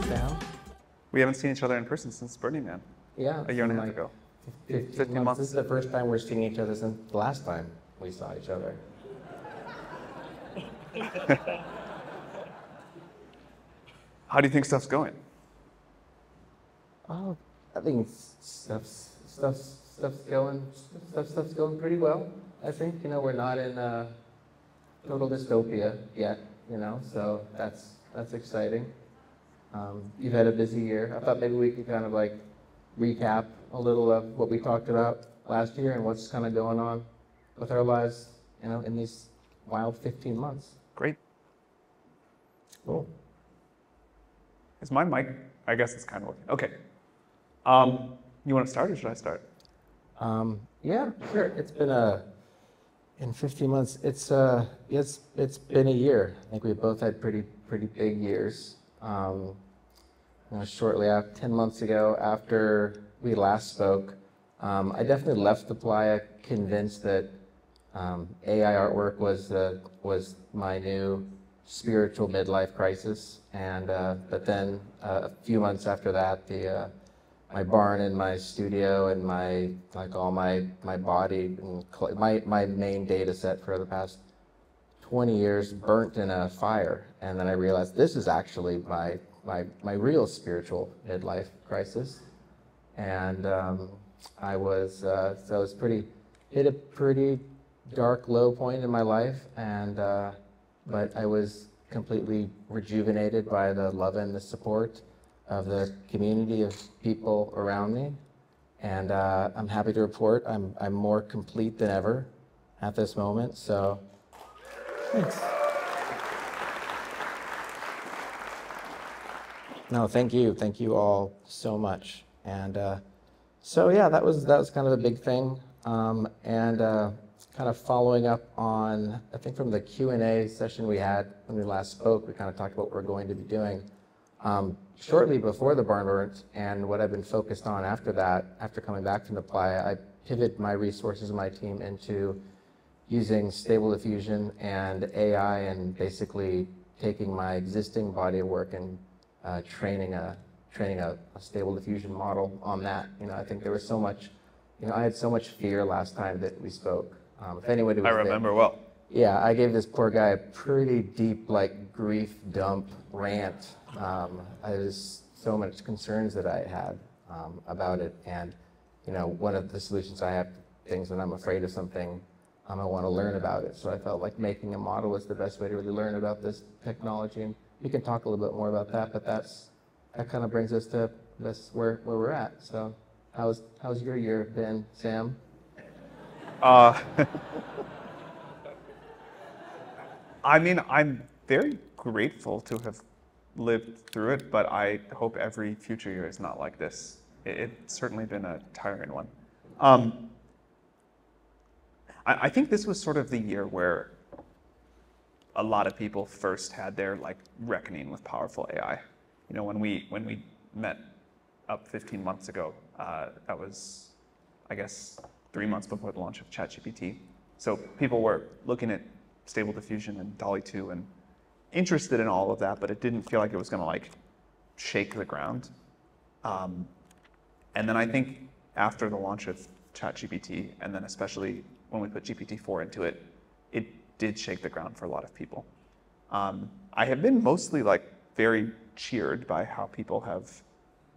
Sam. We haven't seen each other in person since Burning Man. Yeah. A year and a half ago. 15 months. This is the first time we're seeing each other since the last time we saw each other. How do you think stuff's going? Oh, I think stuff's going pretty well. I think, we're not in total dystopia yet, so that's exciting. You've had a busy year. I thought maybe we could kind of like recap a little of what we talked about last year and what's kind of going on with our lives, in these wild 15 months. Great. Cool. Is my mic? I guess it's kind of working. Okay. You want to start or should I start? Yeah, sure. It's been in 15 months. It's been a year. I think we both had pretty big years. Shortly after 10 months ago, after we last spoke, I definitely left the Playa convinced that AI artwork was my new spiritual midlife crisis, and but then a few months after that, my barn and my studio and my body and my main data set for the past 20 years burnt in a fire, and then I realized this is actually my real spiritual midlife crisis, and I was hit a pretty dark low point in my life, and but I was completely rejuvenated by the love and the support of the community of people around me, and I'm happy to report I'm more complete than ever at this moment. So, thanks. No, thank you all so much, and so yeah, that was kind of a big thing, and kind of following up on, I think from the Q&A session we had when we last spoke, we kind of talked about what we're going to be doing. Shortly before the barn burnt, and what I've been focused on after that, after coming back from the Playa, I pivoted my resources and my team into using Stable Diffusion and AI, and basically taking my existing body of work and training a Stable Diffusion model on that. I think there was so much, I had so much fear last time that we spoke. If anybody was I remember well. Yeah, I gave this poor guy a pretty deep, grief dump rant. I was so much concerns that I had about it, and one of the solutions I have to things when I'm afraid of something, I want to learn about it. So I felt like making a model was the best way to really learn about this technology, and we can talk a little bit more about that. But that kind of brings us to where we're at. So how's your year been, Sam? I mean, I'm very grateful to have lived through it, but I hope every future year is not like this. It's certainly been a tiring one. I think this was sort of the year where a lot of people first had their reckoning with powerful AI. When we met up 15 months ago, that was, I guess, 3 months before the launch of ChatGPT. So people were looking at Stable Diffusion and DALL-E 2 and interested in all of that, but it didn't feel like it was going to shake the ground. And then I think after the launch of ChatGPT, and then especially when we put GPT-4 into it, it did shake the ground for a lot of people. I have been mostly very cheered by how people have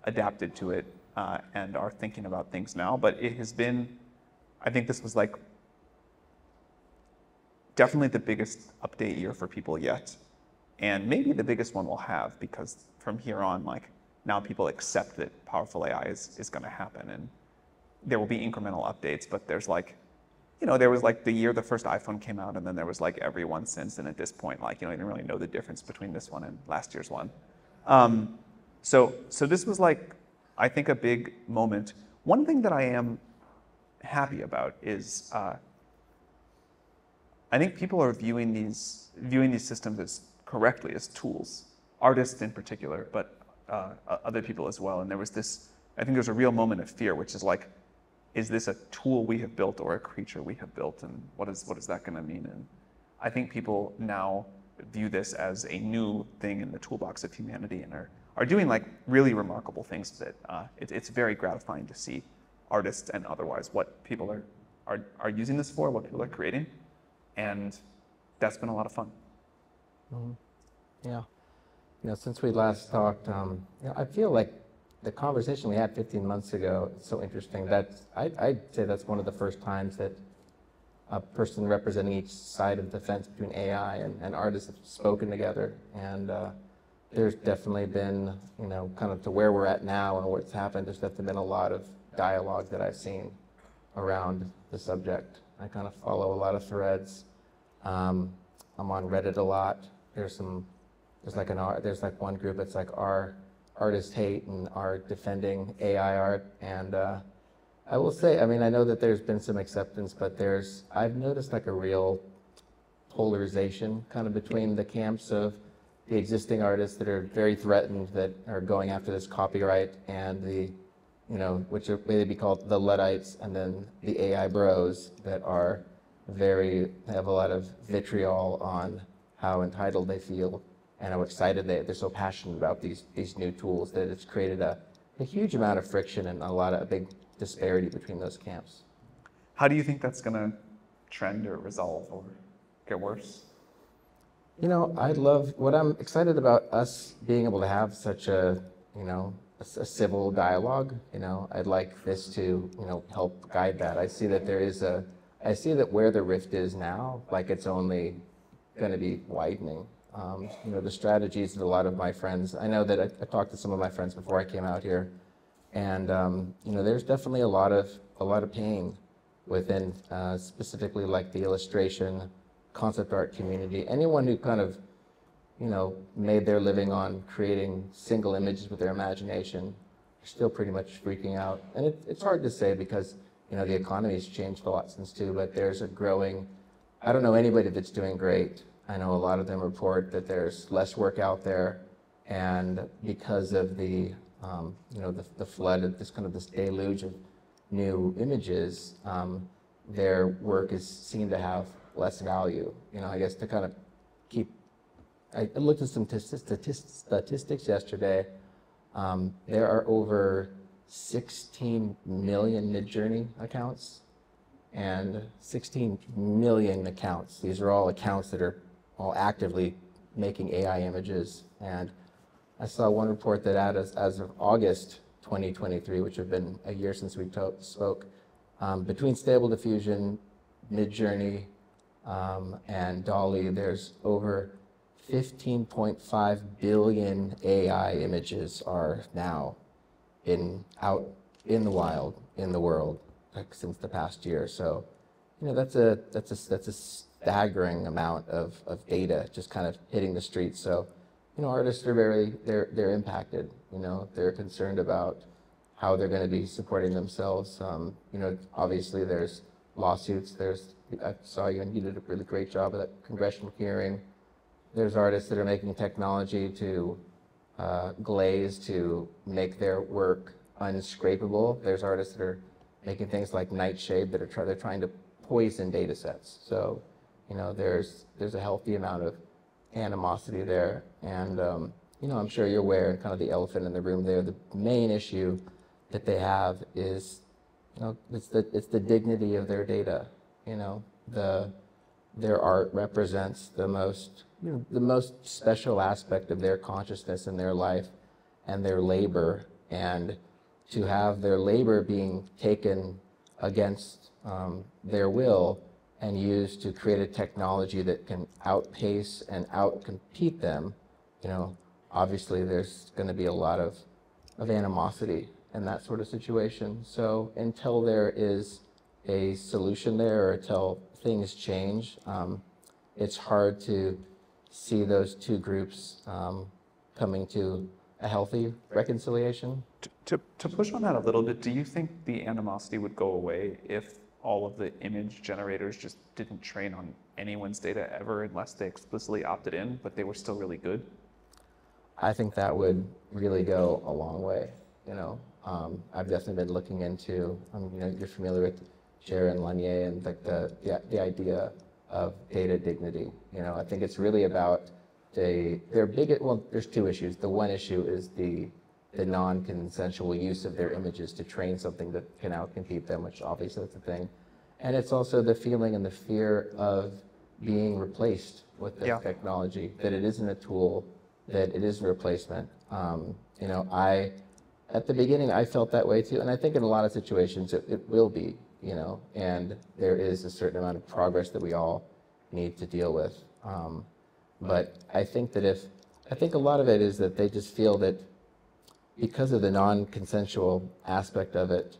adapted to it and are thinking about things now, but it has been, I think this was definitely the biggest update year for people yet, and maybe the biggest one we'll have, because from here on, now people accept that powerful AI is going to happen, and there will be incremental updates. But there's there was the year the first iPhone came out, and then there was every one since, and at this point, you didn't really know the difference between this one and last year's one. So this was I think a big moment. One thing that I am happy about is I think people are viewing these systems as correctly as tools, artists in particular, but other people as well. And there was this, I think there's a real moment of fear, which is this a tool we have built or a creature we have built, and what is that going to mean? And I think people now, view this as a new thing in the toolbox of humanity and are doing like really remarkable things that it's very gratifying to see artists and otherwise what people are using this for, what people are creating, and that's been a lot of fun. Mm-hmm. Yeah. Since we last talked, I feel like the conversation we had 15 months ago is so interesting. I'd say that's one of the first times that a person representing each side of the fence between AI and artists have spoken together. And there's definitely been, kind of to where we're at now and what's happened, there's definitely been a lot of dialogue that I've seen around the subject. I kind of follow a lot of threads. I'm on Reddit a lot. There's like one group that's like our artists hate and are defending AI art. And I will say, I know that there's been some acceptance, but I've noticed like a real polarization kind of between the camps of the existing artists that are very threatened, that are going after this copyright, and which are maybe called the Luddites, and then the AI bros that have a lot of vitriol on how entitled they feel and how excited they're so passionate about these new tools that it's created a huge amount of friction and a big disparity between those camps. How do you think that's going to trend or resolve or get worse? What I'm excited about us being able to have such a civil dialogue. I'd like this to, help guide that. I see that where the rift is now, like it's only going to be widening. The strategies that a lot of my friends, I know that I talked to some of my friends before I came out here, and there's definitely a lot of pain within specifically like the illustration, concept art community. Anyone who kind of made their living on creating single images with their imagination are still pretty much freaking out. And it's hard to say because the economy's changed a lot since too, but there's a growing, I don't know anybody that's doing great. I know a lot of them report that there's less work out there, and because of the flood of this deluge of new images, their work is seen to have less value. I guess to kind of I looked at some statistics yesterday. There are over 16 million Midjourney accounts and 16 million accounts. These are all accounts that are all actively making AI images. And I saw one report that as of August 2023, which have been a year since we spoke, between Stable Diffusion, Midjourney, and DALL-E, there's over 15.5 billion AI images are now out in the wild, in the world, like since the past year. So, that's a staggering amount of data just kind of hitting the streets. So, artists are they're impacted. They're concerned about how they're going to be supporting themselves. Obviously there's lawsuits. I saw you and you did a really great job of that congressional hearing. There's artists that are making technology to glaze to make their work unscrapable. There's artists that are making things like Nightshade that they're trying to poison data sets. So, there's a healthy amount of animosity there. And, I'm sure you're aware, kind of the elephant in the room there, the main issue that they have is, it's the dignity of their data. Their art represents the most special aspect of their consciousness and their life and their labor, and to have their labor being taken against their will and used to create a technology that can outpace and outcompete them, obviously there's going to be a lot of animosity in that sort of situation. So until there is a solution there, or until things change, it's hard to see those two groups coming to a healthy reconciliation. To push on that a little bit, do you think the animosity would go away if all of the image generators just didn't train on anyone's data ever unless they explicitly opted in, but they were still really good? I think that would really go a long way. I've definitely been looking into, you're familiar with Jaron Lanier and like the idea of data dignity. I think it's really about there's two issues. The one issue is the non-consensual use of their images to train something that can outcompete them, which obviously that's a thing. And it's also the feeling and the fear of being replaced with this technology, that it isn't a tool, that it is a replacement. At the beginning, I felt that way too, and I think in a lot of situations it will be, and there is a certain amount of progress that we all need to deal with. But I think a lot of it is that they just feel that because of the non-consensual aspect of it,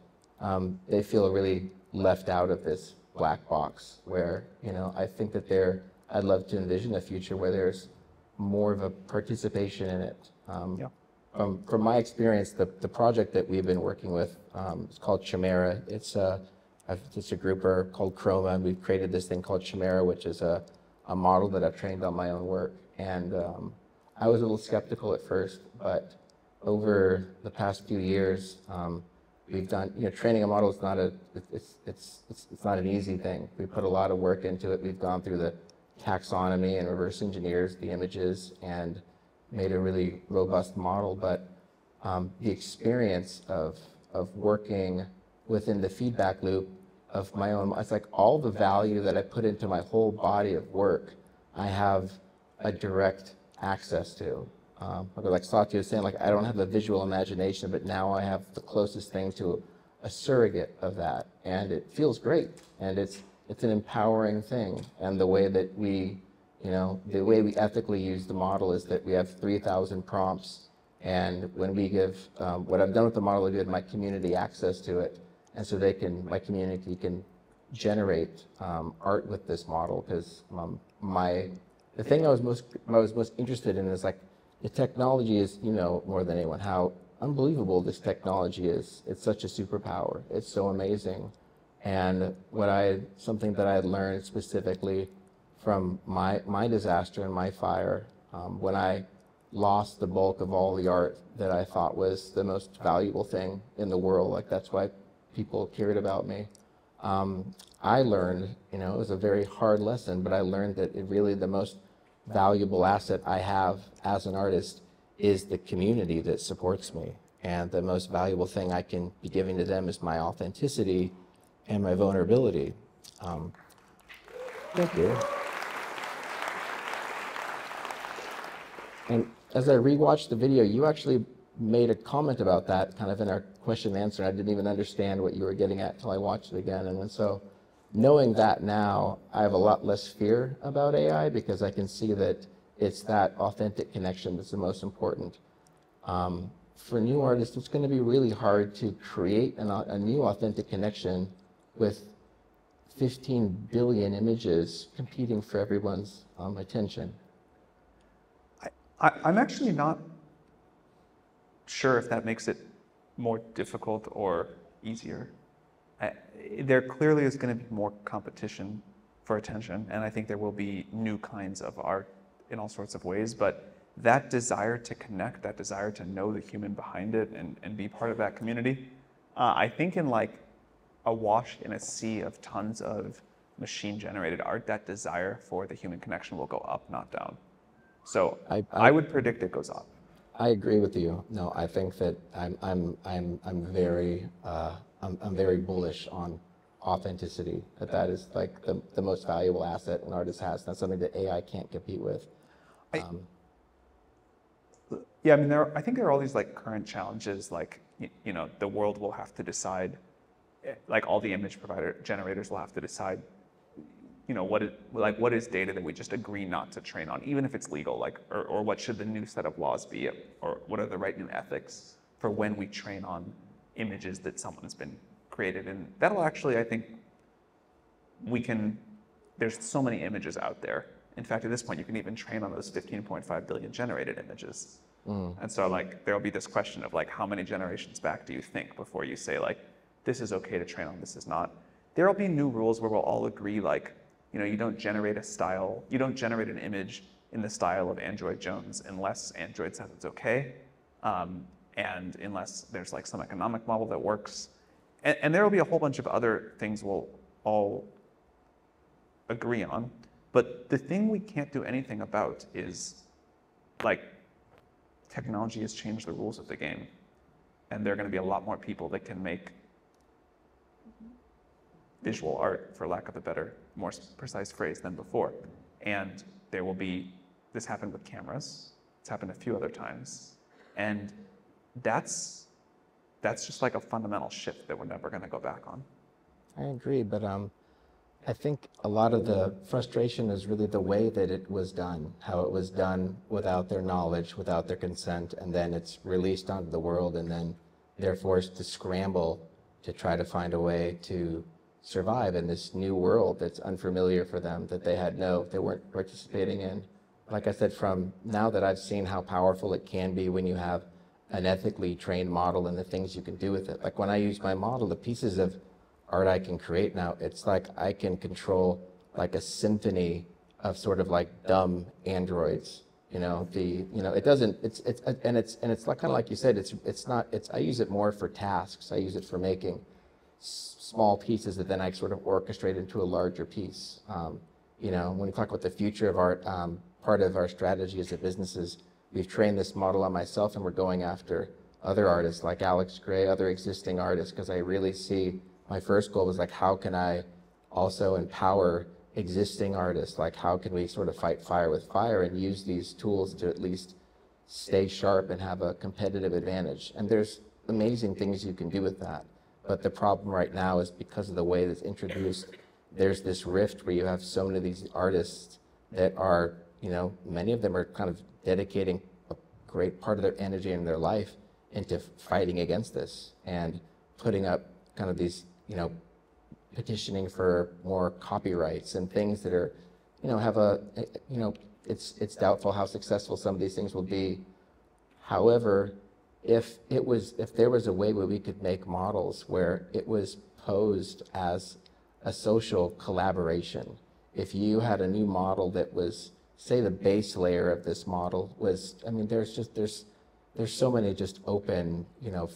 they feel really left out of this black box where, I think that I'd love to envision a future where there's more of a participation in it. From my experience, the project that we've been working with is called Chimera. It's a grouper called Chroma, and we've created this thing called Chimera, which is a model that I've trained on my own work. And I was a little skeptical at first, but over the past few years, we've done, training a model is not it's not an easy thing. We put a lot of work into it. We've gone through the taxonomy and reverse engineers the images and made a really robust model. But the experience of working within the feedback loop of my own, it's like all the value that I put into my whole body of work, I have a direct access to. Like Satya was saying, I don't have a visual imagination, but now I have the closest thing to a surrogate of that, and it feels great, and it's an empowering thing. And the way that we ethically use the model is that we have 3,000 prompts, and when we give, what I've done with the model, I give my community access to it, and so my community can generate art with this model. Because the thing I was most interested in is the technology is, more than anyone, how unbelievable this technology is. It's such a superpower. It's so amazing. And something that I had learned specifically from my disaster and my fire, when I lost the bulk of all the art that I thought was the most valuable thing in the world, that's why people cared about me. I learned, it was a very hard lesson, but I learned that the most valuable asset I have as an artist is the community that supports me. And the most valuable thing I can be giving to them is my authenticity and my vulnerability. Thank you. And as I rewatched the video, you actually made a comment about that kind of in our question and answer. I didn't even understand what you were getting at until I watched it again. And so knowing that now, I have a lot less fear about AI because I can see that it's that authentic connection that's the most important. For new artists, it's going to be really hard to create a new authentic connection with 15 billion images competing for everyone's attention. I'm actually not sure if that makes it more difficult or easier. There clearly is going to be more competition for attention, and I think there will be new kinds of art in all sorts of ways, but that desire to connect, that desire to know the human behind it and be part of that community, I think in awash in a sea of tons of machine-generated art, that desire for the human connection will go up, not down. So I would predict it goes up. I agree with you. No, I think that I'm very bullish on authenticity. That is the most valuable asset an artist has. That's something that AI can't compete with. Yeah, I mean, I think there are all these current challenges, the world will have to decide, all the image generators will have to decide, what is data that we just agree not to train on, even if it's legal, or what should the new set of laws be, or what are the right new ethics for when we train on images that someone has been created. And that'll actually, I think, there's so many images out there. In fact, at this point, you can even train on those 15.5 billion generated images. And so there'll be this question of how many generations back do you think before you say this is okay to train on, this is not. There'll be new rules where we'll all agree you don't generate an image in the style of Android Jones unless Android says it's okay, and unless there's some economic model that works. And there will be a whole bunch of other things we'll all agree on. But the thing we can't do anything about is, like, technology has changed the rules of the game. And there are going to be a lot more people that can make visual art, for lack of a better, more precise phrase, than before. And there will be, this happened with cameras, it's happened a few other times. And that's just like a fundamental shift that we're never going to go back on. I agree, but I think a lot of the frustration is really the way that it was done, how it was done without their knowledge, without their consent, and then it's released onto the world, and then they're forced to scramble to try to find a way to survive in this new world that's unfamiliar for them, that they weren't participating in. Like I said, from now that I've seen how powerful it can be when you have an ethically trained model and the things you can do with it. Like when I use my model, the pieces of art I can create now, it's like I can control like a symphony of sort of like dumb androids. It doesn't, it's like kind of like you said, I use it more for tasks. I use it for making small pieces that then I sort of orchestrate into a larger piece. When we talk about the future of art, part of our strategy as a business is we've trained this model on myself, and we're going after other artists like Alex Gray, other existing artists, because I really see my first goal was like, how can I also empower existing artists? Like, how can we sort of fight fire with fire and use these tools to at least stay sharp and have a competitive advantage? And there's amazing things you can do with that. But the problem right now is because of the way that's introduced, there's this rift where you have so many of these artists that are, many of them are kind of dedicating a great part of their energy and their life into fighting against this and putting up kind of these, petitioning for more copyrights and things that are, it's doubtful how successful some of these things will be. However, if there was a way where we could make models where it was posed as a social collaboration, if you had a new model that was, say, the base layer of this model was, there's so many just open,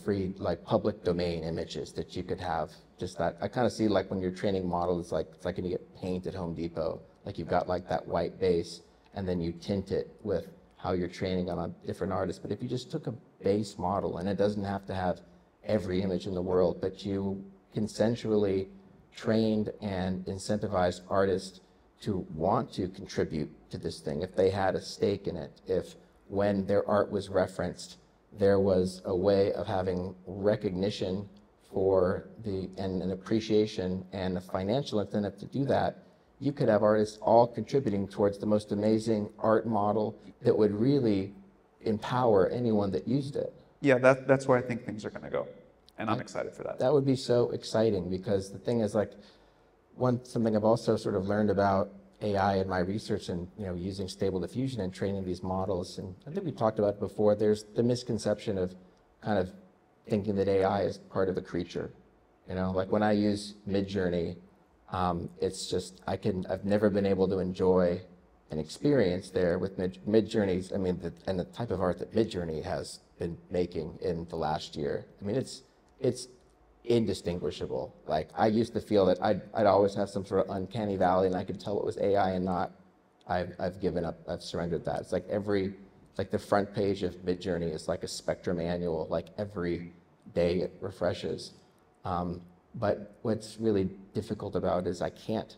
free, like public domain images that you could have. Just that, I kind of see like when you're training models, it's like when you get paint at Home Depot, like you've got like that white base, and then you tint it with how you're training on a different artist. But if you just took a base model, and it doesn't have to have every image in the world, but you consensually trained and incentivized artists to want to contribute to this thing, if they had a stake in it, if when their art was referenced, there was a way of having recognition for and an appreciation and a financial incentive to do that, you could have artists all contributing towards the most amazing art model that would really empower anyone that used it. Yeah, that's where I think things are going to go, and I'm excited for that. That would be so exciting, because the thing is, like, something I've also sort of learned about AI in my research and using Stable Diffusion and training these models, and I think we talked about it before, there's the misconception of kind of thinking that AI is part of a creature. Like when I use Midjourney, it's just I've never been able to enjoy an experience there with Midjourney's. I mean, and the type of art that Midjourney has been making in the last year. I mean, it's indistinguishable. Like, I used to feel that I'd always have some sort of uncanny valley, and I could tell it was AI and not. I've given up. I've surrendered that. It's like the front page of Midjourney is like a Spectrum annual. Like every day it refreshes. But what's really difficult about it is I can't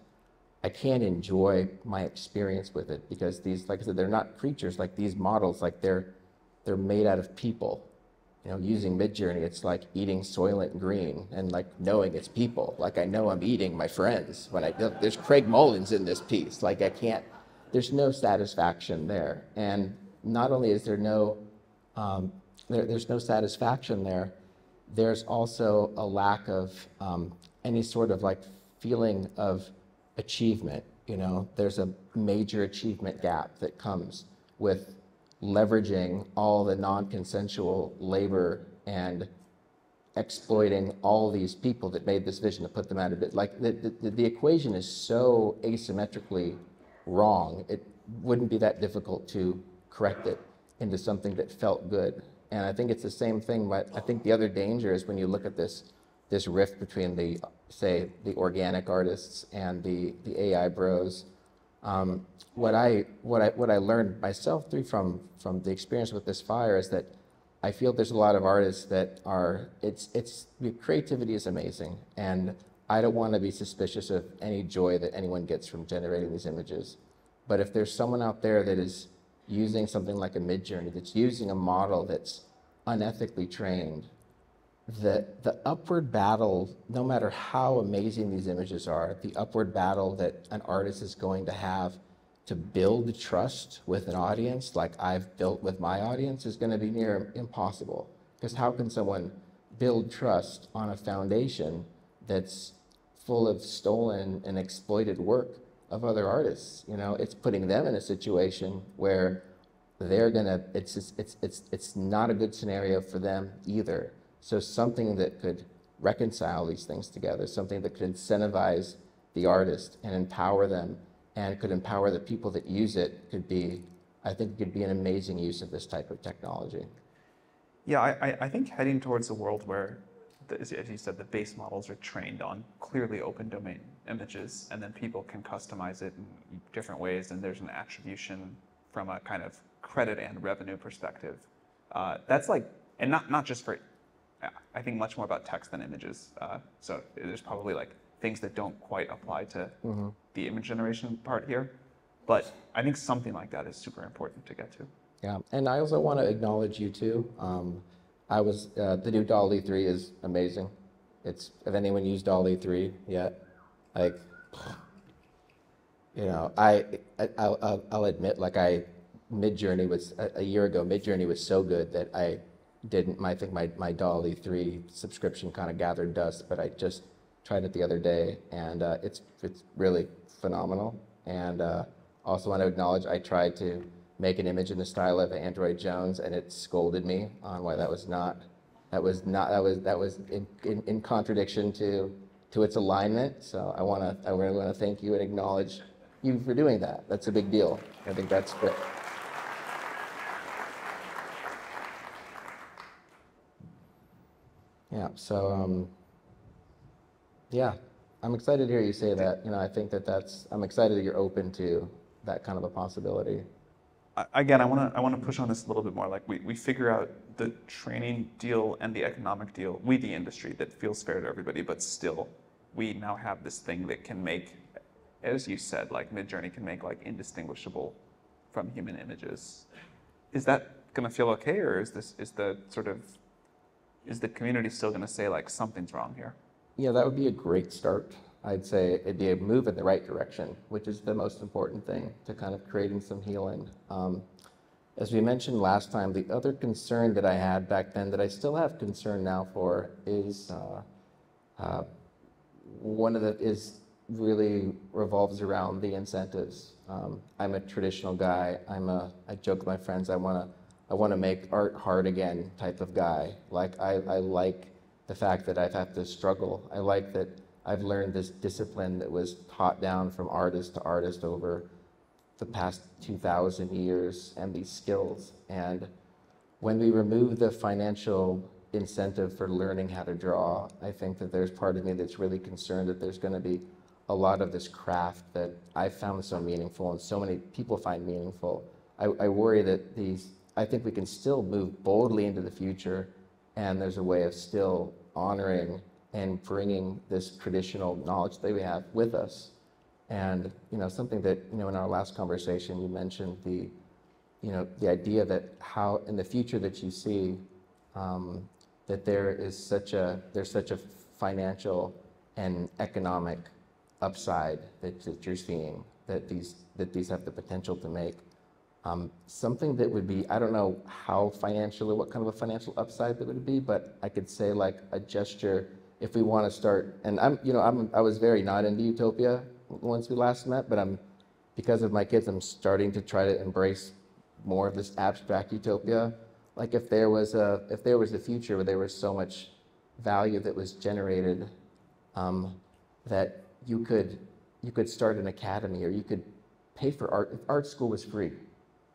enjoy my experience with it, because these, like I said, they're not creatures. Like these models, like they're made out of people. Using Midjourney, it's like eating Soylent Green and like knowing it's people. Like I know I'm eating my friends when there's Craig Mullins in this piece. Like there's no satisfaction there. And not only is there there's no satisfaction there, there's also a lack of any sort of like feeling of achievement. There's a major achievement gap that comes with leveraging all the non-consensual labor and exploiting all these people that made this vision to put them out of it. Like the equation is so asymmetrically wrong, it wouldn't be that difficult to correct it into something that felt good. And I think it's the same thing, but I think the other danger is when you look at this this rift between the, say, the organic artists and the AI bros. What I learned myself through from the experience with this fire is that I feel there's a lot of artists that are, creativity is amazing, and I don't want to be suspicious of any joy that anyone gets from generating these images. But if there's someone out there that is using something like a Midjourney, that's using a model that's unethically trained, the upward battle, no matter how amazing these images are, the upward battle that an artist is going to have to build trust with an audience like I've built with my audience is going to be near impossible. Because how can someone build trust on a foundation that's full of stolen and exploited work of other artists? You know, it's putting them in a situation where they're gonna, it's not a good scenario for them either. So something that could reconcile these things together, something that could incentivize the artist and empower them, and could empower the people that use it, could be, I think it could be an amazing use of this type of technology. Yeah, I think heading towards a world where, as you said, the base models are trained on clearly open domain images, and then people can customize it in different ways, and there's an attribution from a kind of credit and revenue perspective. That's like, and not just for, I think much more about text than images. So there's probably like things that don't quite apply to the image generation part here. But I think something like that is super important to get to. Yeah, and I also want to acknowledge you too. The new DALL-E 3 is amazing. If anyone used DALL-E 3 yet, like, you know, I'll admit, like Midjourney was, a year ago, Midjourney was so good that I think my DALL-E 3 subscription kind of gathered dust, but I just tried it the other day, and it's really phenomenal. And also want to acknowledge I tried to make an image in the style of Android Jones, and it scolded me on why that was in contradiction to its alignment. So I really want to thank you and acknowledge you for doing that. That's a big deal. I think that's great. Yeah, so yeah, I'm excited to hear you say that. You know, I think I'm excited that you're open to that kind of a possibility. Again, I want to push on this a little bit more. Like we figure out the training deal and the economic deal, we the industry, that feels fair to everybody, but still, we now have this thing that can make, as you said, like Midjourney can make like indistinguishable from human images. Is that gonna feel okay, or is the community still gonna say like something's wrong here? Yeah, that would be a great start. I'd say it'd be a move in the right direction, which is the most important thing to kind of creating some healing. As we mentioned last time, the other concern that I had back then that I still have concern now for is really revolves around the incentives. I'm a traditional guy. I joke with my friends, I want to make art hard again type of guy. Like I like the fact that I've had to struggle. I like that I've learned this discipline that was taught down from artist to artist over the past 2,000 years, and these skills. And when we remove the financial incentive for learning how to draw, I think that there's part of me that's really concerned that there's going to be a lot of this craft that I found so meaningful and so many people find meaningful. I worry that I think we can still move boldly into the future, and there's a way of still honoring and bringing this traditional knowledge that we have with us. And, you know, something that, you know, in our last conversation, you mentioned the idea that how in the future that you see that there's such a financial and economic upside that you're seeing, that these have the potential to make. Something that would be, I don't know what kind of a financial upside that would be, but I could say like a gesture if we want to start. And I was very not into utopia once we last met, but because of my kids, I'm starting to try to embrace more of this abstract utopia. Like if there was a future where there was so much value that was generated, that you could start an academy, or you could pay for art. If art school was free,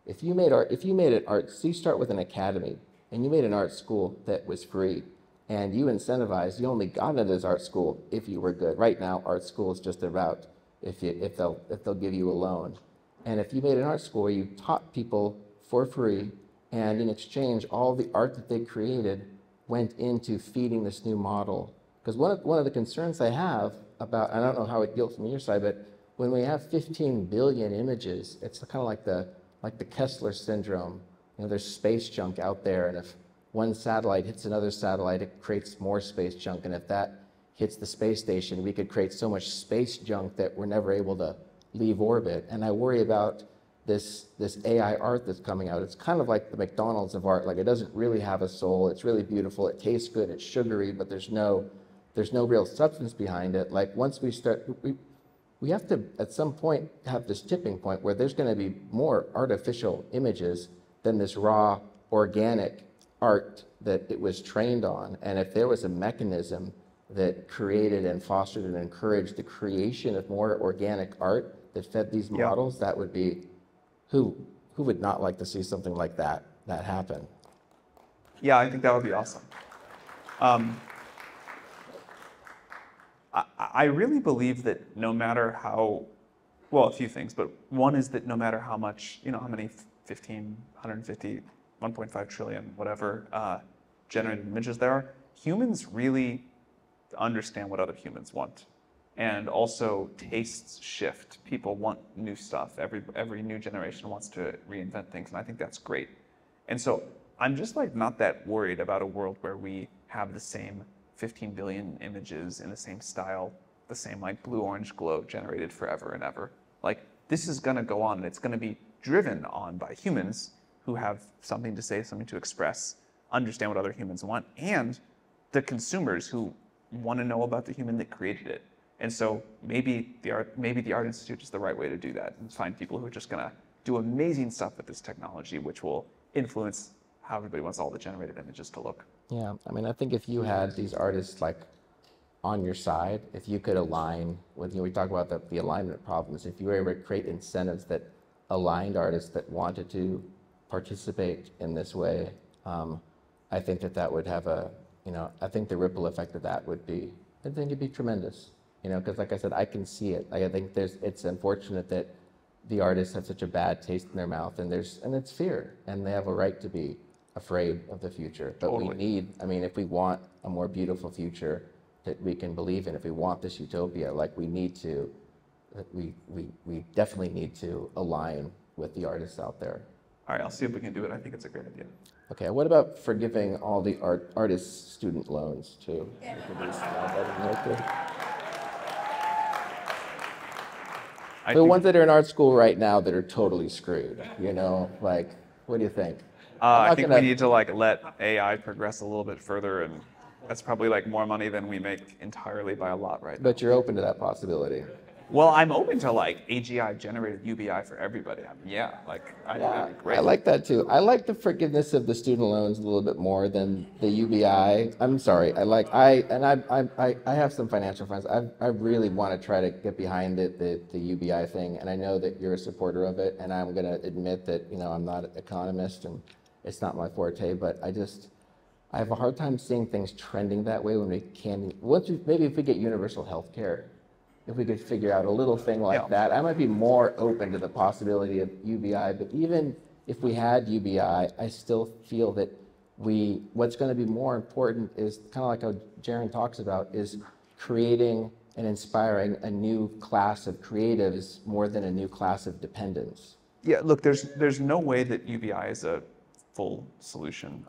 if you made an art, so you start with an academy and you made an art school that was free, and you incentivize, you only got into this art school if you were good. Right now, art school is just a route if they'll give you a loan. And if you made an art school where you taught people for free, and in exchange, all the art that they created went into feeding this new model. Because one of the concerns I have about, I don't know how it deals from your side, but when we have 15 billion images, it's kind of like the Kessler syndrome. You know, there's space junk out there, and if one satellite hits another satellite, it creates more space junk, and if that hits the space station, we could create so much space junk that we're never able to leave orbit. And I worry about this AI art that's coming out. It's kind of like the McDonald's of art. Like, it doesn't really have a soul. It's really beautiful. It tastes good. It's sugary, but there's no real substance behind it. Like, once we start, we have to at some point have this tipping point where there's going to be more artificial images than this raw organic art that it was trained on. And if there was a mechanism that created and fostered and encouraged the creation of more organic art that fed these models, that would be, who would not like to see something like that happen? Yeah, I think that would be awesome. I really believe that no matter how, well, a few things, but one is that no matter how much, how many 15, 150, 1.5 trillion, whatever generated images there are, humans really understand what other humans want. And also tastes shift. People want new stuff. Every new generation wants to reinvent things, and I think that's great. And so I'm just not that worried about a world where we have the same 15 billion images in the same style, the same blue-orange glow generated forever and ever. This is gonna go on, and it's gonna be driven on by humans who have something to say, something to express, understand what other humans want, and the consumers who want to know about the human that created it. And so maybe the Art Institute is the right way to do that, and find people who are just gonna do amazing stuff with this technology, which will influence how everybody wants all the generated images to look. Yeah, I mean, I think if you had these artists on your side, if you could align with, we talk about the alignment problems, if you were able to create incentives that aligned artists that wanted to participate in this way, I think that would have I think the ripple effect of that would be, I think it'd be tremendous. Because like I said, I can see it. I think it's unfortunate that the artists have such a bad taste in their mouth, and it's fear, and they have a right to be afraid of the future. But Totally. we need, if we want a more beautiful future that we can believe in, if we want this utopia, we definitely need to align with the artists out there. All right, I'll see if we can do it. I think it's a great idea. Okay, what about forgiving all the artists' student loans too? The ones that are in art school right now that are totally screwed, what do you think? I think we need to let AI progress a little bit further, and that's probably like more money than we make entirely by a lot right now. But you're open to that possibility. Well, I'm open to like AGI generated UBI for everybody. I mean, I think that'd be great. I like that too. I like the forgiveness of the student loans a little bit more than the UBI. I'm sorry. I have some financial friends. I really want to try to get behind it, the UBI thing, and I know that you're a supporter of it. And I'm going to admit that I'm not an economist and it's not my forte, but I have a hard time seeing things trending that way when we can. Maybe if we get universal health care. If we could figure out a little thing like that, I might be more open to the possibility of UBI. But even if we had UBI, I still feel that what's going to be more important is kind of like how Jaron talks about, is creating and inspiring a new class of creatives more than a new class of dependents. Yeah, look, there's no way that UBI is a full solution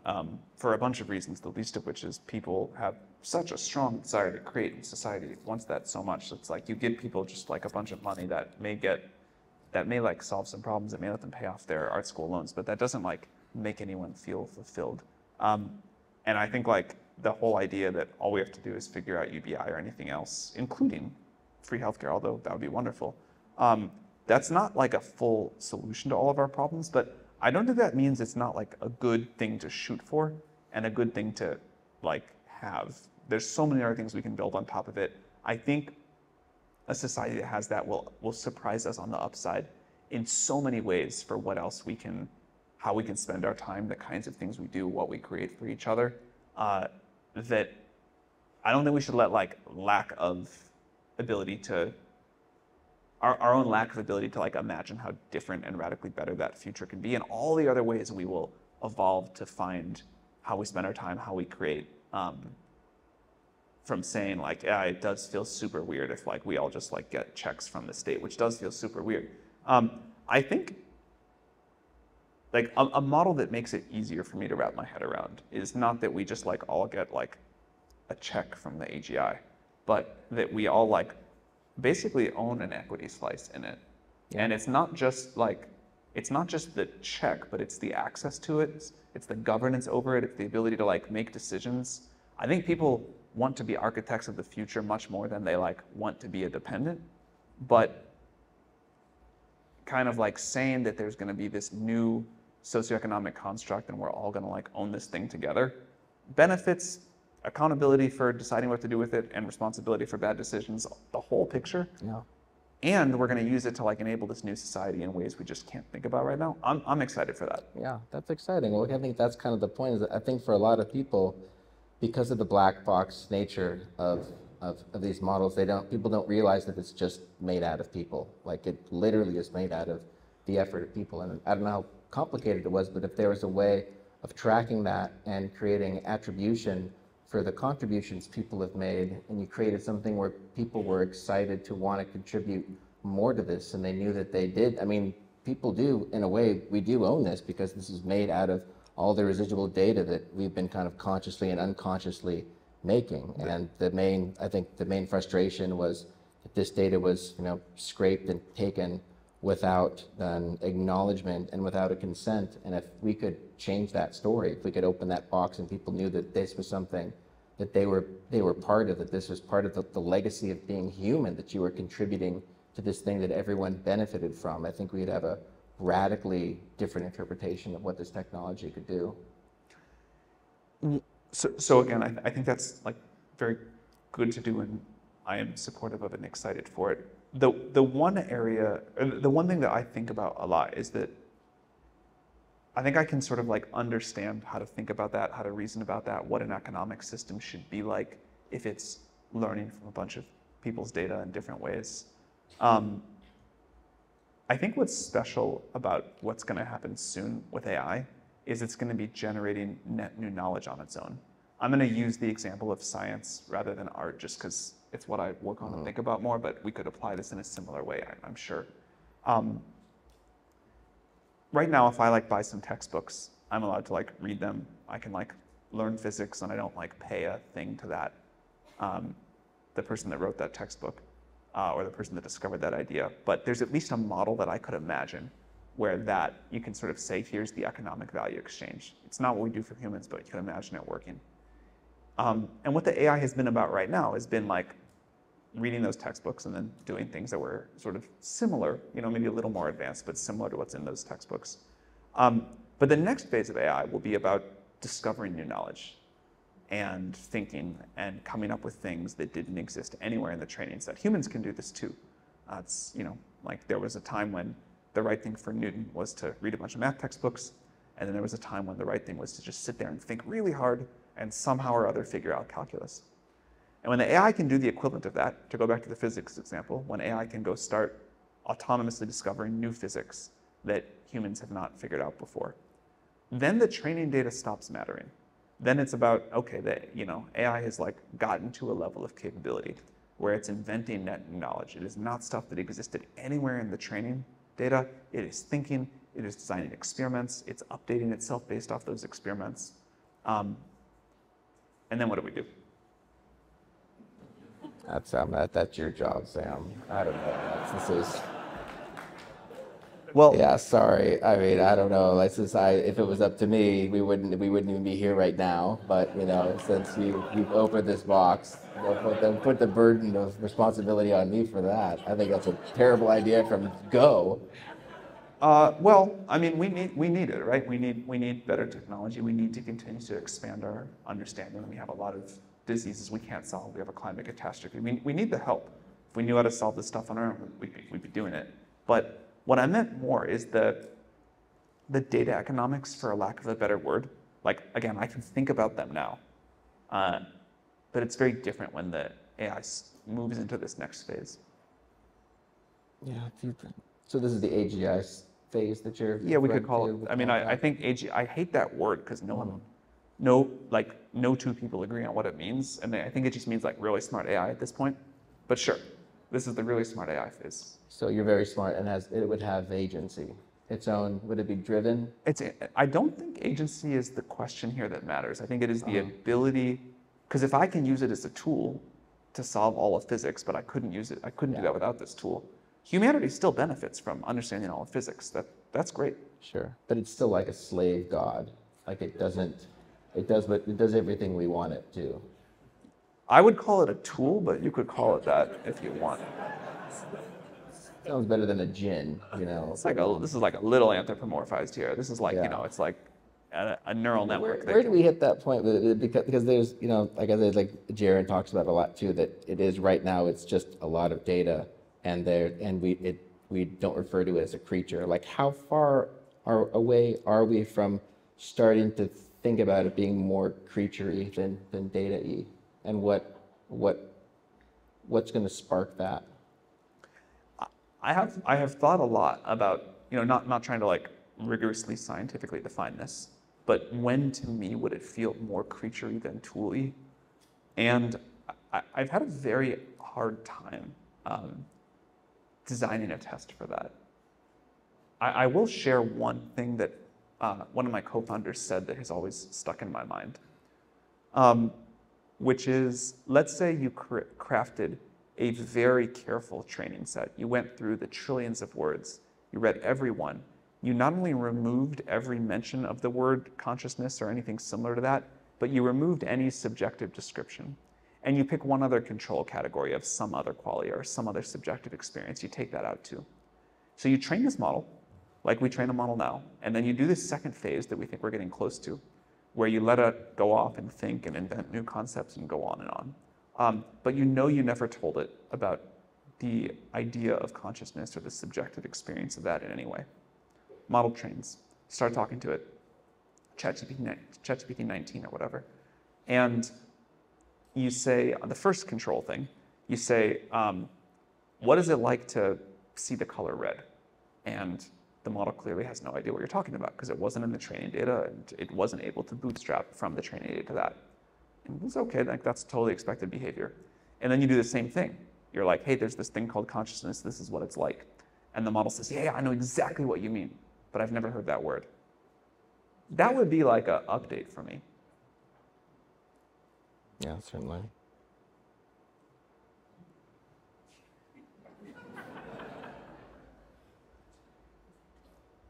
for a bunch of reasons, the least of which is people have such a strong desire to create, and society wants that so much. It's you give people just a bunch of money that may solve some problems, that may let them pay off their art school loans, but that doesn't make anyone feel fulfilled. And I think the whole idea that all we have to do is figure out UBI or anything else, including free healthcare, although that would be wonderful. That's not a full solution to all of our problems, but I don't think that means it's not a good thing to shoot for and a good thing to have. There's so many other things we can build on top of it. I think a society that has that will surprise us on the upside in so many ways for how we can spend our time, the kinds of things we do, what we create for each other. that I don't think we should let like lack of ability to our own lack of ability to like imagine how different and radically better that future can be, and all the other ways we will evolve to find how we spend our time, how we create. From saying like, yeah, it does feel super weird if like we all just like get checks from the state, which does feel super weird. I think like a model that makes it easier for me to wrap my head around is not that we just like all get like a check from the AGI, but that we all like basically own an equity slice in it. Yeah. And it's not just the check, but it's the access to it. It's the governance over it. It's the ability to like make decisions. I think people want to be architects of the future much more than they like want to be a dependent, but kind of like saying that there's going to be this new socioeconomic construct and we're all going to like own this thing together benefits accountability for deciding what to do with it and responsibility for bad decisions, the whole picture. Yeah. And we're going to use it to like enable this new society in ways we just can't think about right now. I'm excited for that. Yeah, that's exciting. Well, I think that's kind of the point. Is that I think for a lot of people, because of the black box nature of these models, people don't realize that it's just made out of people. Like it literally is made out of the effort of people. And I don't know how complicated it was, but if there was a way of tracking that and creating attribution for the contributions people have made, and you created something where people were excited to want to contribute more to this, and they knew that they did. I mean, people do, in a way, we do own this because this is made out of all the residual data that we've been kind of consciously and unconsciously making. And I think the main frustration was that this data was, scraped and taken without an acknowledgement and without a consent. And if we could change that story, if we could open that box and people knew that this was something that they were part of, that this was part of the legacy of being human, that you were contributing to this thing that everyone benefited from, I think we'd have a radically different interpretation of what this technology could do. So again, I think that's like very good to do, and I am supportive of it and excited for it. The one thing that I think about a lot is that I think I can sort of like understand how to think about that, how to reason about that, what an economic system should be like if it's learning from a bunch of people's data in different ways. I think what's special about what's going to happen soon with AI is it's going to be generating net new knowledge on its own. I'm going to use the example of science rather than art just because it's what I work on and think about more, but we could apply this in a similar way, I'm sure. Right now, if I like buy some textbooks, I'm allowed to like read them. I can like learn physics, and I don't like pay a thing to that, the person that wrote that textbook. Or the person that discovered that idea. But there's at least a model that I could imagine where that you can sort of say, here's the economic value exchange. It's not what we do for humans, but you can imagine it working. And what the AI has been about right now has been like reading those textbooks and then doing things that were sort of similar, maybe a little more advanced, but similar to what's in those textbooks. But the next phase of AI will be about discovering new knowledge and thinking and coming up with things that didn't exist anywhere in the training set. Humans can do this too. It's, like there was a time when the right thing for Newton was to read a bunch of math textbooks, and then there was a time when the right thing was to just sit there and think really hard and somehow or other figure out calculus. And when the AI can do the equivalent of that, to go back to the physics example, when AI can go start autonomously discovering new physics that humans have not figured out before, then the training data stops mattering. Then it's about, okay, AI has like gotten to a level of capability where it's inventing net new knowledge. It is not stuff that existed anywhere in the training data. It is thinking, it is designing experiments, it's updating itself based off those experiments. And then what do we do? That's your job, Sam. I don't know. This is. Well, yeah, sorry. I mean, I don't know. If it was up to me, we wouldn't even be here right now. But since you've opened this box, put the burden of responsibility on me for that. I think that's a terrible idea from go. Well, I mean, we need it, right? We need better technology. We need to continue to expand our understanding. We have a lot of diseases we can't solve. We have a climate catastrophe. We need the help. If we knew how to solve this stuff on our own, we'd be doing it. But what I meant more is the data economics, for a lack of a better word. Like, again, I can think about them now. But it's very different when the AI moves into this next phase. Yeah. So this is the AGI phase that you're Yeah, we could referring call to it. with I mean, I AI? think I hate that word because no two people agree on what it means, and I think it just means like really smart AI at this point. But sure, this is the really smart AI phase. So you're very smart, and it would have agency, its own. Would it be driven? I don't think agency is the question here that matters. I think it is the ability, because if I can use it as a tool to solve all of physics, but I couldn't do that without this tool. Humanity still benefits from understanding all of physics. That's great. Sure, but it's still like a slave god. Like it does everything we want it to. I would call it a tool, but you could call it that if you want. Sounds better than a djinn, you know. It's like this is like a little anthropomorphized here. This is like, it's like a neural network. Where do we hit that point? Because there's, like I said, like Jaron talks about a lot too, that it is right now, it's just a lot of data, and we don't refer to it as a creature. Like how far away are we from starting to think about it being more creature-y than data-y? And what's going to spark that? I have thought a lot about, not trying to like rigorously scientifically define this, but when to me would it feel more creature-y than tool-y? And I've had a very hard time designing a test for that. I will share one thing that one of my co-founders said that has always stuck in my mind, which is, let's say you crafted a very careful training set. You went through the trillions of words. You read every one. You not only removed every mention of the word consciousness or anything similar to that, but you removed any subjective description. And you pick one other control category of some other quality or some other subjective experience. You take that out too. So you train this model, like we train a model now, and then you do this second phase that we think we're getting close to, where you let it go off and think and invent new concepts and go on and on. But you never told it about the idea of consciousness or the subjective experience of that in any way. Model trains, start talking to it, ChatGPT 19 or whatever. And you say, the first control thing, you say, what is it like to see the color red? And the model clearly has no idea what you're talking about because it wasn't in the training data and it wasn't able to bootstrap from the training data to that. And it's okay, like that's totally expected behavior. And then you do the same thing. You're like, hey, there's this thing called consciousness, this is what it's like. And the model says, yeah, I know exactly what you mean, but I've never heard that word. That would be like an update for me. Yeah, certainly.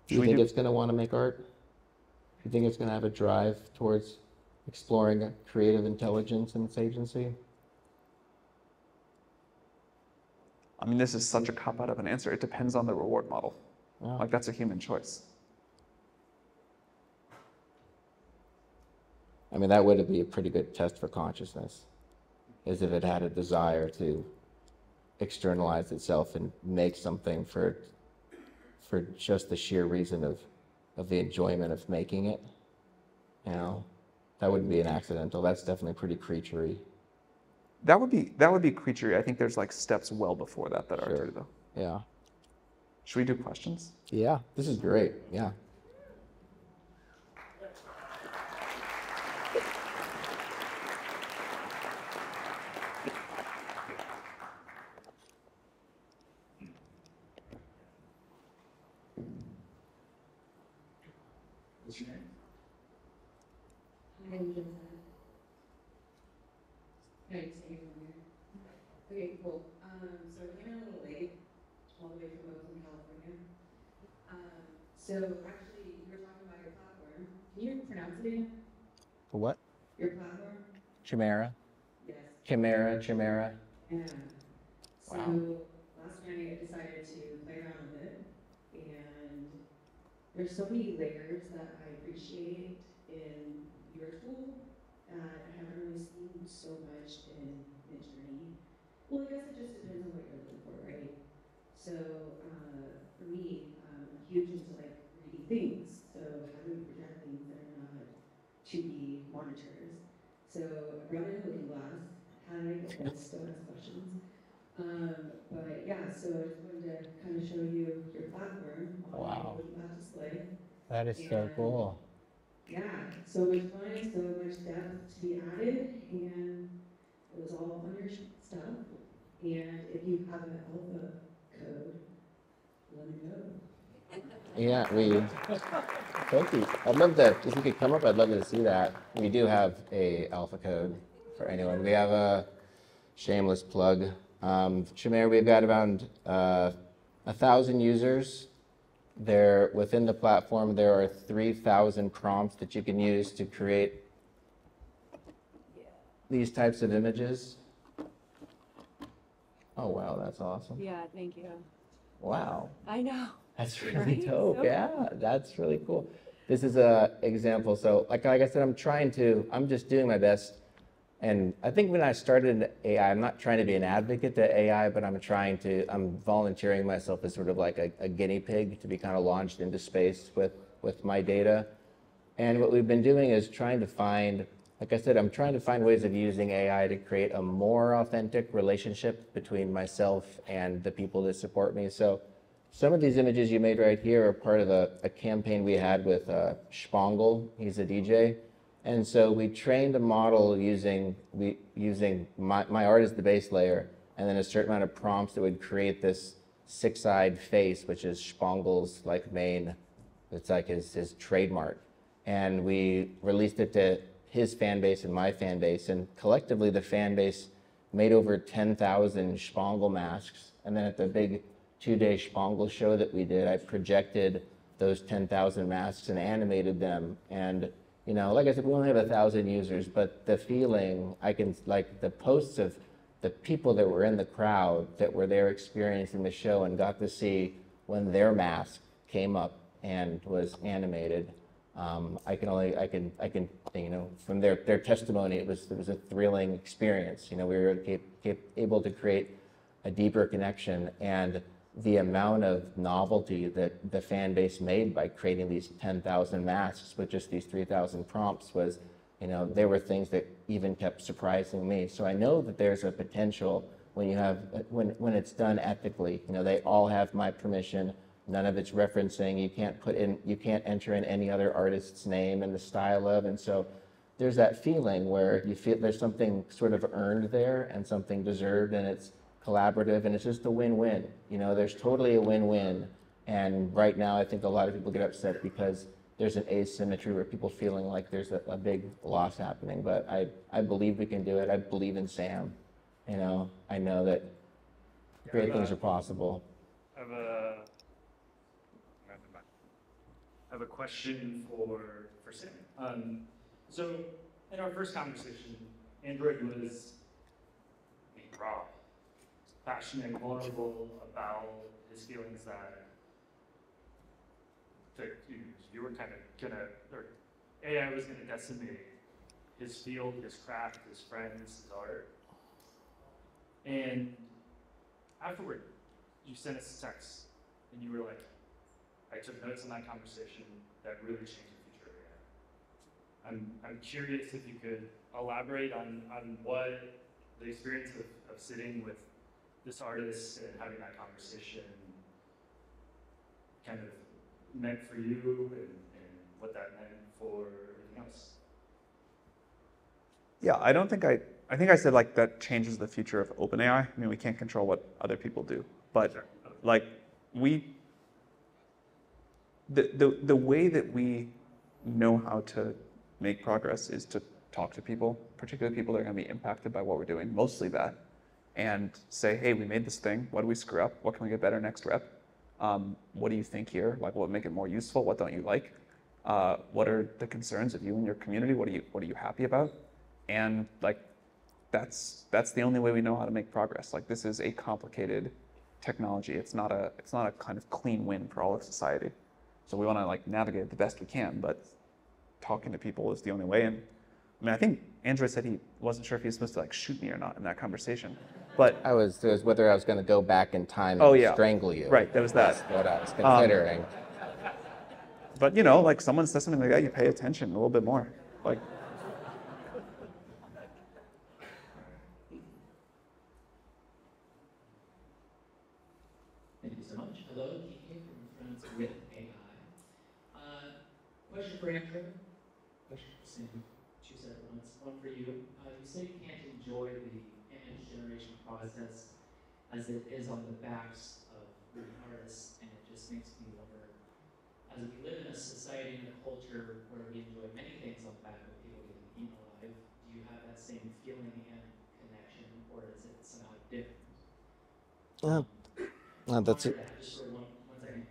Do you think it's going to want to make art? Do you think it's going to have a drive towards exploring creative intelligence and its agency? I mean, this is such a cop-out of an answer. It depends on the reward model. Yeah. Like, that's a human choice. I mean, that would be a pretty good test for consciousness, is if it had a desire to externalize itself and make something for just the sheer reason of the enjoyment of making it. That wouldn't be an accidental. That's definitely pretty creature-y. That would be creature-y. I think there's like steps well before that are true though. Yeah. Should we do questions? Yeah, this is great. Yeah. Okay, cool. So I came in a little late, all the way from California. So actually, you were talking about your platform. Can you pronounce it again? For what? Your platform? Chimera. Yes. Chimera. Yeah. So Wow. last night I decided to play around with it, and there's so many layers that I appreciate in your tool that I haven't really seen so much in Midjourney. Well, I guess it just depends on what you're looking for, right? So for me, I'm huge into like 3D things. So how do we project things that are not 2D monitors? So I brought and still ask questions. But yeah, so I just wanted to kind of show you your platform Wow. with that display. That is so cool. Yeah, so much fun, so much depth to be added, and it was all on your stuff. And if you have an alpha code, let me know. Yeah, thank you. I'd love to, if you could come up, I'd love to see that. We do have a alpha code for anyone. We have a shameless plug. Shamir, we've got around 1,000 users. There, within the platform, there are 3,000 prompts that you can use to create these types of images. Oh, wow, that's awesome. Yeah, thank you. Wow. I know. That's really Right? dope. So Yeah, that's really cool. This is a example. So like I said, I'm just doing my best. And I think when I started AI, I'm not trying to be an advocate to AI, but I'm volunteering myself as sort of like a guinea pig to be kind of launched into space with my data. And what we've been doing is trying to find, like I said, I'm trying to find ways of using AI to create a more authentic relationship between myself and the people that support me. So some of these images you made right here are part of a campaign we had with Spangle. He's a DJ. And so we trained a model using my art as the base layer, and then a certain amount of prompts that would create this six-eyed face, which is Spangle's like main, it's like his trademark. And we released it to his fan base and my fan base, and collectively the fan base made over 10,000 Spangle masks. And then at the big 2-day Spangle show that we did, I projected those 10,000 masks and animated them. And you know, like I said, we only have 1,000 users, but the feeling, like the posts of the people that were in the crowd that were there experiencing the show and got to see when their mask came up and was animated. I can, you know, from their testimony, it was a thrilling experience. You know, we were able to create a deeper connection, and the amount of novelty that the fan base made by creating these 10,000 masks with just these 3,000 prompts was, you know, there were things that even kept surprising me. So I know that there's a potential when you have, when it's done ethically. You know, they all have my permission. None of it's referencing. You can't enter in any other artist's name and the style of, and so there's that feeling where you feel there's something sort of earned there and something deserved, and it's collaborative, and it's just a win-win. You know, there's totally a win-win. And right now, I think a lot of people get upset because there's an asymmetry where people feeling like there's a big loss happening. But I believe we can do it. I believe in Sam. You know, I know that great things are possible. I have a question for Sam. So in our first conversation, Android was raw, passionate, vulnerable about his feelings that you were kind of gonna, or AI was gonna decimate his field, his craft, his friends, his art. And afterward, you sent us a text, and you were like, I took notes on that conversation that really changed the future of AI. I'm curious if you could elaborate on what the experience of sitting with this artist and having that conversation kind of meant for you, and what that meant for everything else. Yeah, I think I said like that changes the future of OpenAI. I mean, we can't control what other people do, but Sure. like the way that we know how to make progress is to talk to people, particularly people that are going to be impacted by what we're doing, mostly that, and say, hey, we made this thing. What do we screw up? What can we get better next rep? What do you think here? Like, what would make it more useful? What don't you like? What are the concerns of you and your community? What are you happy about? And like, that's the only way we know how to make progress. Like, this is a complicated technology. It's not a kind of clean win for all of society. So we want to like navigate it the best we can, but talking to people is the only way. And I mean, I think Andrew said he wasn't sure if he was supposed to like shoot me or not in that conversation. But It was whether I was going to go back in time and strangle you. Right, there was that. That's what I was considering. But you know, like someone says something like that, you pay attention a little bit more. Like, much. Hello, Kiki from Friends with AI. Question for Andrew. Question for Sam. Two separate ones. One for you. You say you can't enjoy the image generation process as it is on the backs of the artists, and it just makes me wonder, as we live in a society and a culture where we enjoy many things on the back of people getting eaten alive, do you have that same feeling and connection, or is it somehow different? That's it. That, just for one second,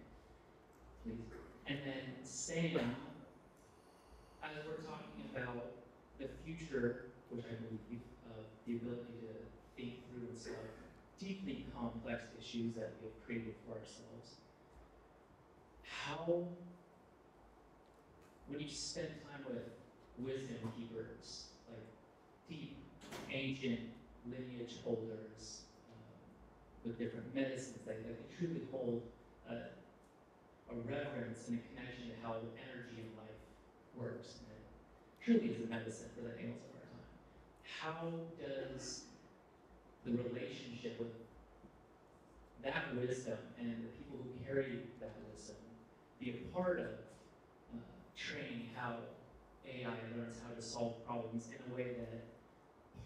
please. And then Sam, as we're talking about the future, which I believe of the ability to think through and solve deeply complex issues that we have created for ourselves, how, when you spend time with wisdom keepers, like deep, ancient lineage holders, with different medicines that they truly hold a reverence and a connection to how energy in life works, and it truly is a medicine for the ails of our time. How does the relationship with that wisdom and the people who carry that wisdom be a part of training how AI learns how to solve problems in a way that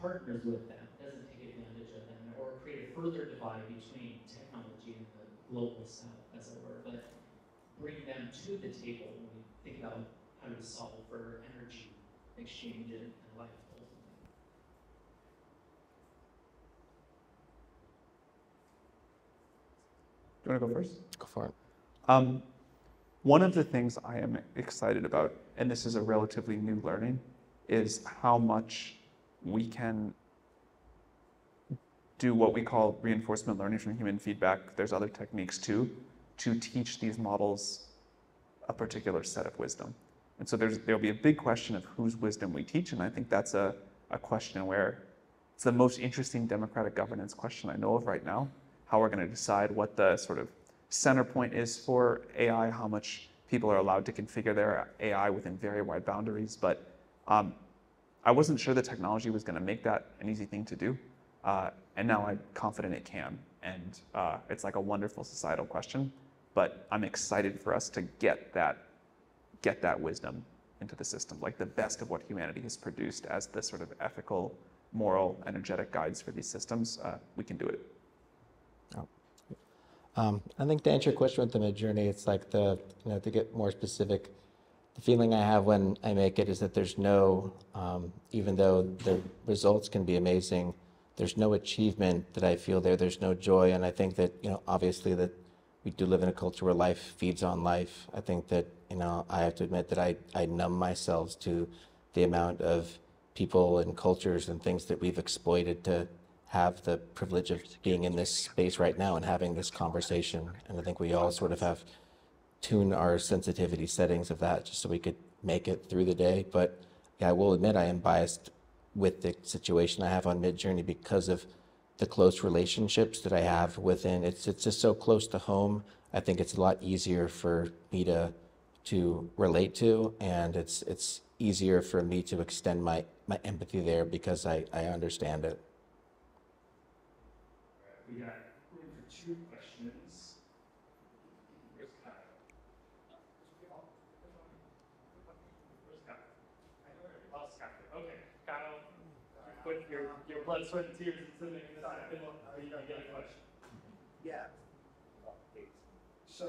partners with them, doesn't take advantage of them, or create a further divide between technology and the global south, as it were, but bring them to the table when we think about how to solve for energy exchange and life ultimately. Do you want to go first? Go for it. One of the things I am excited about, and this is a relatively new learning, is how much we can do what we call reinforcement learning from human feedback. There's other techniques too, to teach these models a particular set of wisdom. And so there'll be a big question of whose wisdom we teach, and I think that's a question where it's the most interesting democratic governance question I know of right now, how we're going to decide what the sort of center point is for AI, how much people are allowed to configure their AI within very wide boundaries. But I wasn't sure the technology was going to make that an easy thing to do. And now I'm confident it can. And it's like a wonderful societal question. But I'm excited for us to get that wisdom into the system, like the best of what humanity has produced as the sort of ethical, moral, energetic guides for these systems. We can do it. I think to answer your question with the Midjourney, it's like to get more specific, the feeling I have when I make it is that there's no, even though the results can be amazing, there's no achievement that I feel there. There's no joy. And I think that, obviously that we do live in a culture where life feeds on life. I think that, I have to admit that I numb myself to the amount of people and cultures and things that we've exploited to have the privilege of being in this space right now and having this conversation. And I think we all sort of have tuned our sensitivity settings of that just so we could make it through the day. But yeah, I will admit I am biased with the situation I have on Midjourney because of the close relationships that I have within. It's just so close to home. I think it's a lot easier for me to relate to, and it's easier for me to extend my empathy there because I understand it. We got room for two questions. Where's Kyle? Where's Kyle? Oh, Scott. Okay, Kyle, put your blood, sweat, and tears into the inside. Are you gonna get a question? Yeah. So,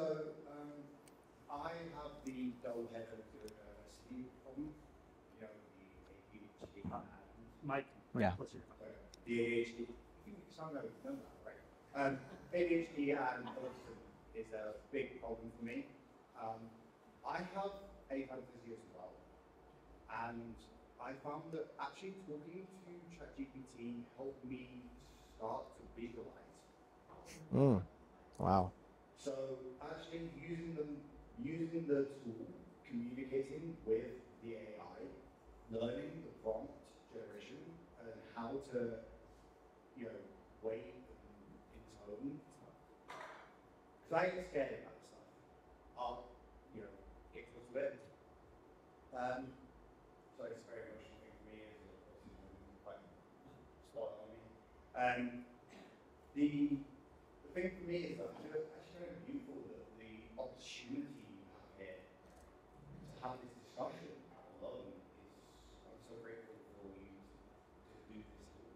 I have the double-headed diversity problem, the ADHD and Mike, Yeah. what's your the ADHD. You sound like you know that, right? ADHD and autism is a big problem for me. I have aphantasia as well, and I found that actually talking to ChatGPT helped me start to visualize. Wow. So actually using the tool, communicating with the AI, learning the prompt generation and how to, wait and intone. Because I get scared about this stuff. I'll, get close to it. So it's a very emotional thing for me. It's quite spot on me. The thing for me is that I actually kind of beautiful that the opportunity out here to have this discussion alone is, I'm so grateful for you to do this tool.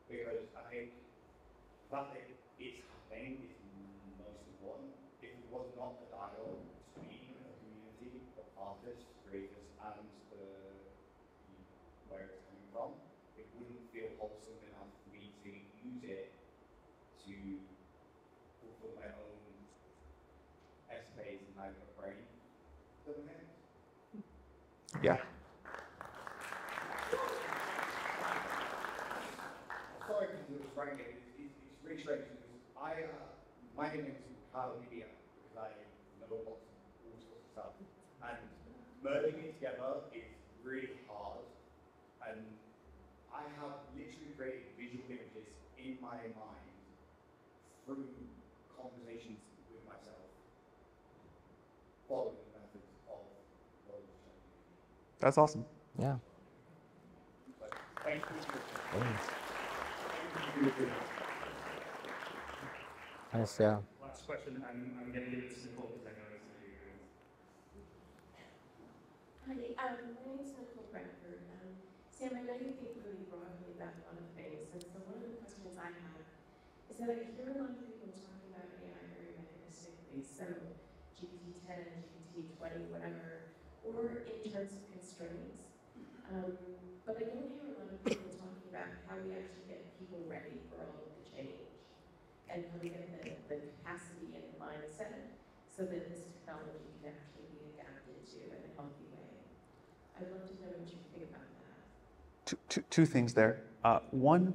Because I think the fact that it's happening is most important. If it was not a dialogue between a community of artists, creators, and where it's coming from, it wouldn't feel wholesome enough for me to use it to fulfill my own escapades in my brain. Does that make sense? Yeah. Sorry, because it was right here. It's really strange because my name is Kyle Media because I know lots of all sorts of stuff. And merging it together is really hard. And I have literally created visual images in my mind through conversations with myself, following the methods of what I was trying to do. That's awesome. Yeah. Thank you. Nice, yeah. Last question. I'm going to give it to Nicole because I know it's going to be good. Hi, my name is Nicole Bradford. Sam, I know you think really broadly about a lot of things, and so one of the questions I have is that I hear a lot of people talking about AI very mechanistically, so GPT-10, GPT-20, whatever, or in terms of constraints. But I don't hear a lot of people talking about how we actually get people ready for all of the change, and how we get the capacity and the mindset so that this technology can actually be adapted to in a healthy way. I'd love to know what you think about that. Two things there. One,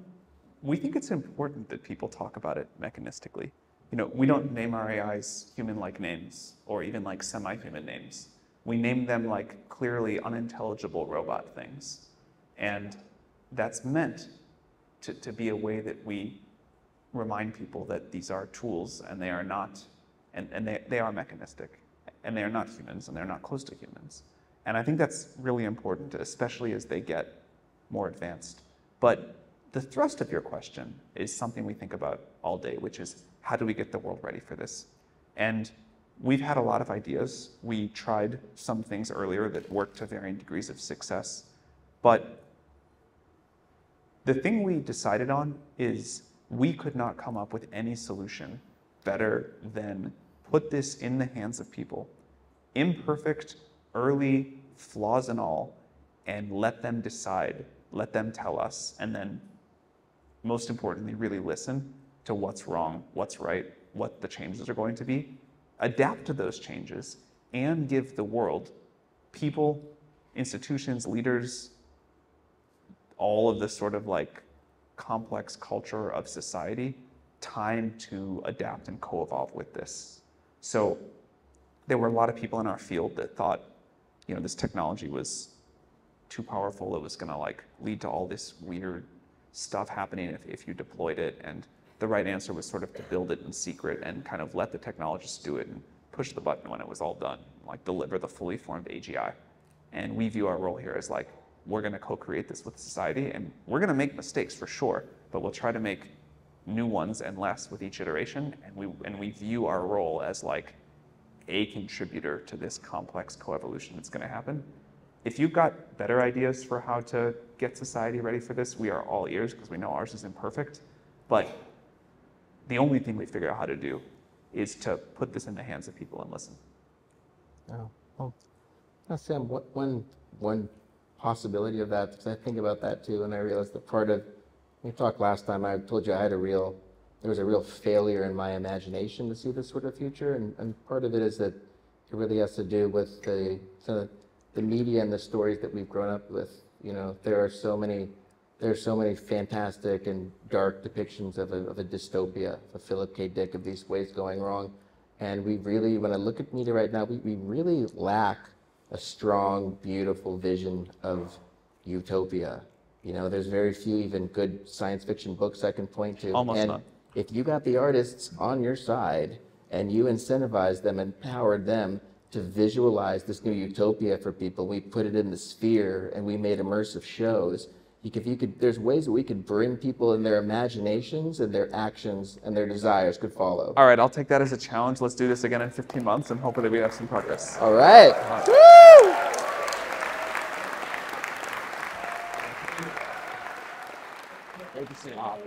we think it's important that people talk about it mechanistically. You know, we don't name our AIs human-like names or even like semi-human names. We name them like clearly unintelligible robot things. And that's meant to be a way that we remind people that these are tools and they are not, and they are mechanistic, and they are not humans, and they're not close to humans. And I think that's really important, especially as they get more advanced. But the thrust of your question is something we think about all day, which is how do we get the world ready for this? And we've had a lot of ideas. We tried some things earlier that worked to varying degrees of success. But the thing we decided on is we could not come up with any solution better than put this in the hands of people, imperfect, early, flaws and all, and let them decide, let them tell us, and then most importantly, really listen to what's wrong, what's right, what the changes are going to be, adapt to those changes, and give the world, people, institutions, leaders, all of this sort of like complex culture of society, time to adapt and co-evolve with this. So there were a lot of people in our field that thought, you know, this technology was too powerful. It was going to like lead to all this weird stuff happening if you deployed it. And the right answer was sort of to build it in secret and kind of let the technologists do it and push the button when it was all done, like deliver the fully formed AGI. And we view our role here as like, we're going to co-create this with society, and we're going to make mistakes for sure, but we'll try to make new ones and less with each iteration. And we view our role as like a contributor to this complex coevolution that's going to happen. If you've got better ideas for how to get society ready for this, we are all ears because we know ours is imperfect. But the only thing we figure out how to do is to put this in the hands of people and listen. Oh, well, now, Sam, one possibility of that, because I think about that too, and I realized that part of, we talked last time, I told you there was a real failure in my imagination to see this sort of future, and part of it is that it really has to do with the media and the stories that we've grown up with. You know, there are so many fantastic and dark depictions of a dystopia, of Philip K. Dick, of these ways going wrong, and we really, when I look at media right now, we really lack a strong, beautiful vision of utopia. You know, there's very few even good science fiction books I can point to. Almost none. If you got the artists on your side and you incentivized them, empowered them to visualize this new utopia for people, we put it in the sphere and we made immersive shows, there's ways that we could bring people in their imaginations and their actions and their desires could follow. All right, I'll take that as a challenge. Let's do this again in 15 months and hopefully we have some progress. All right. Woo! Thank you so much.